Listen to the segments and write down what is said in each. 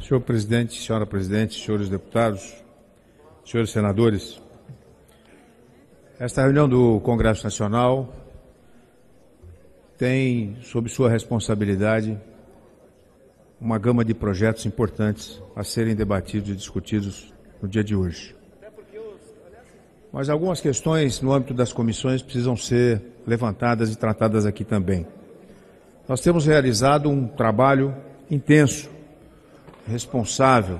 Senhor presidente, senhora presidente, senhores deputados, senhores senadores, esta reunião do Congresso Nacional tem, sob sua responsabilidade, uma gama de projetos importantes a serem debatidos e discutidos no dia de hoje. Mas algumas questões no âmbito das comissões precisam ser levantadas e tratadas aqui também. Nós temos realizado um trabalho intenso, responsável,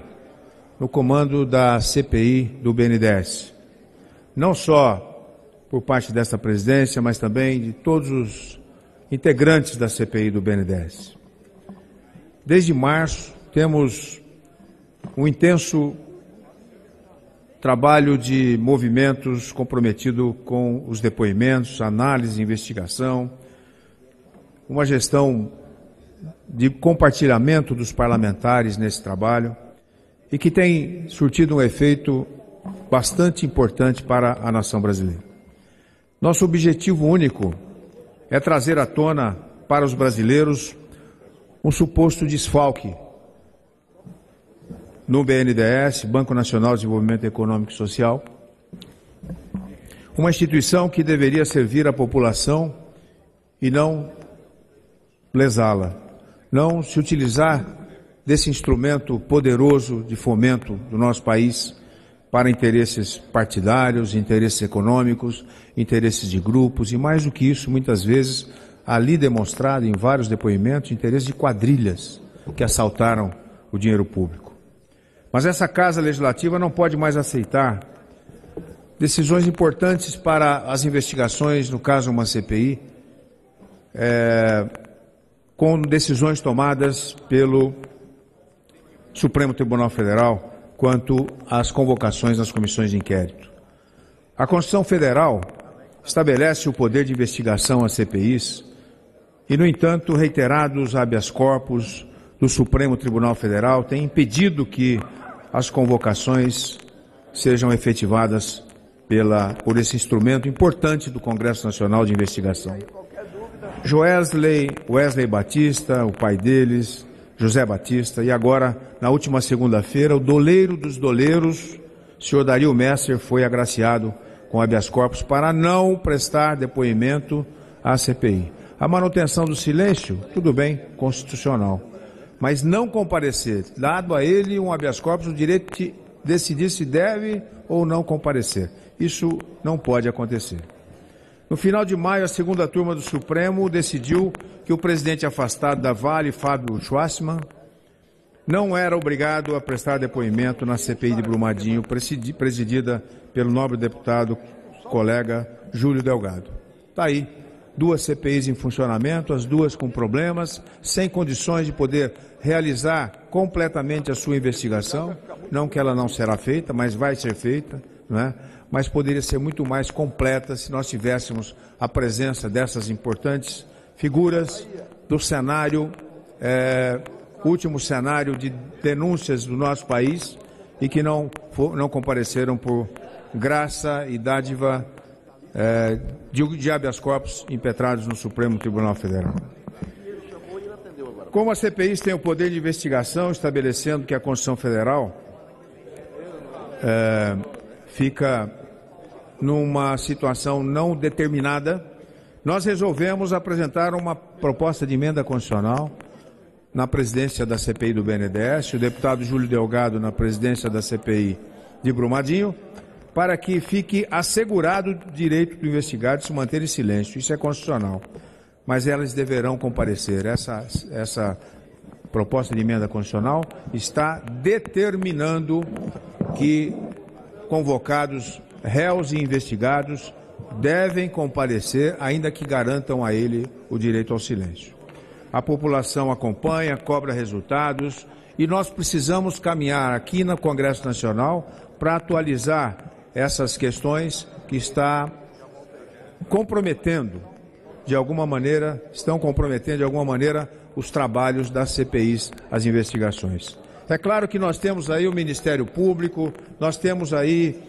no comando da CPI do BNDES. Não só por parte desta presidência, mas também de todos os integrantes da CPI do BNDES. Desde março, temos um intenso trabalho de movimentos comprometido com os depoimentos, análise, investigação, uma gestão de compartilhamento dos parlamentares nesse trabalho e que tem surtido um efeito bastante importante para a nação brasileira. Nosso objetivo único é trazer à tona para os brasileiros um suposto desfalque no BNDES, Banco Nacional de Desenvolvimento Econômico e Social, uma instituição que deveria servir à população e não lesá-la, não se utilizar desse instrumento poderoso de fomento do nosso país para interesses partidários, interesses econômicos, interesses de grupos e, mais do que isso, muitas vezes, ali demonstrado em vários depoimentos, interesses de quadrilhas que assaltaram o dinheiro público. Mas essa Casa Legislativa não pode mais aceitar decisões importantes para as investigações, no caso uma CPI, com decisões tomadas pelo Supremo Tribunal Federal quanto às convocações das comissões de inquérito. A Constituição Federal estabelece o poder de investigação às CPIs e, no entanto, reiterados habeas corpus do Supremo Tribunal Federal têm impedido que as convocações sejam efetivadas por esse instrumento importante do Congresso Nacional de Investigação. Wesley Batista, o pai deles, José Batista, e agora, na última segunda-feira, o doleiro dos doleiros, o senhor Dario Messer, foi agraciado com habeas corpus para não prestar depoimento à CPI. A manutenção do silêncio, tudo bem, constitucional, mas não comparecer, dado a ele um habeas corpus, o direito de decidir se deve ou não comparecer. Isso não pode acontecer. No final de maio, a segunda turma do Supremo decidiu que o presidente afastado da Vale, Fábio Schwarzman, não era obrigado a prestar depoimento na CPI de Brumadinho, presidida pelo nobre deputado, colega Júlio Delgado. Está aí, duas CPIs em funcionamento, as duas com problemas, sem condições de poder realizar completamente a sua investigação, não que ela não será feita, mas vai ser feita, não é? Mas poderia ser muito mais completa se nós tivéssemos a presença dessas importantes figuras do cenário, último cenário de denúncias do nosso país e que não compareceram por graça e dádiva de habeas corpus impetrados no Supremo Tribunal Federal. Como as CPIs têm o poder de investigação, estabelecendo que a Constituição Federal fica numa situação não determinada, nós resolvemos apresentar uma proposta de emenda constitucional na presidência da CPI do BNDES, o deputado Júlio Delgado na presidência da CPI de Brumadinho, para que fique assegurado o direito do investigado de se manter em silêncio. Isso é constitucional. Mas elas deverão comparecer. Essa proposta de emenda constitucional está determinando que convocados, réus e investigados devem comparecer, ainda que garantam a ele o direito ao silêncio. A população acompanha, cobra resultados e nós precisamos caminhar aqui no Congresso Nacional para atualizar essas questões que estão comprometendo de alguma maneira os trabalhos das CPIs, as investigações. É claro que nós temos aí o Ministério Público, nós temos aí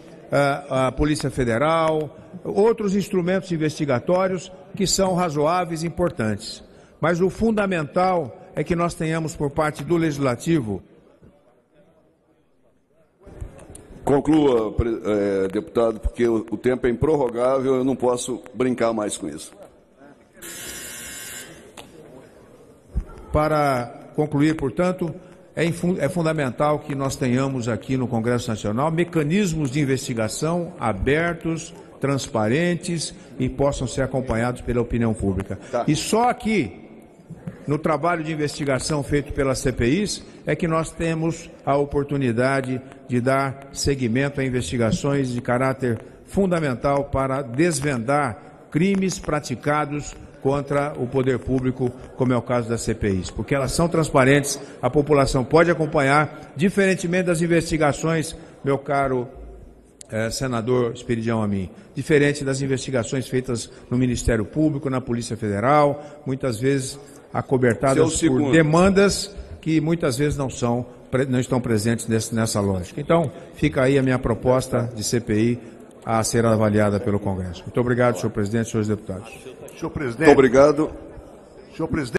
a Polícia Federal, outros instrumentos investigatórios que são razoáveis e importantes. Mas o fundamental é que nós tenhamos por parte do Legislativo Conclua, deputado, porque o tempo é improrrogável, eu não posso brincar mais com isso. Para concluir, portanto, é fundamental que nós tenhamos aqui no Congresso Nacional mecanismos de investigação abertos, transparentes e possam ser acompanhados pela opinião pública. Tá. E só aqui, no trabalho de investigação feito pelas CPIs, é que nós temos a oportunidade de dar seguimento a investigações de caráter fundamental para desvendar crimes praticados contra o poder público, como é o caso das CPIs, porque elas são transparentes, a população pode acompanhar, diferentemente das investigações, meu caro senador Esperidião Amin, diferente das investigações feitas no Ministério Público, na Polícia Federal, muitas vezes acobertadas por demandas que muitas vezes não estão presentes nessa lógica. Então, fica aí a minha proposta de CPI a ser avaliada pelo Congresso. Muito obrigado, senhor presidente, senhores deputados. Senhor presidente. Muito obrigado. Senhor presidente.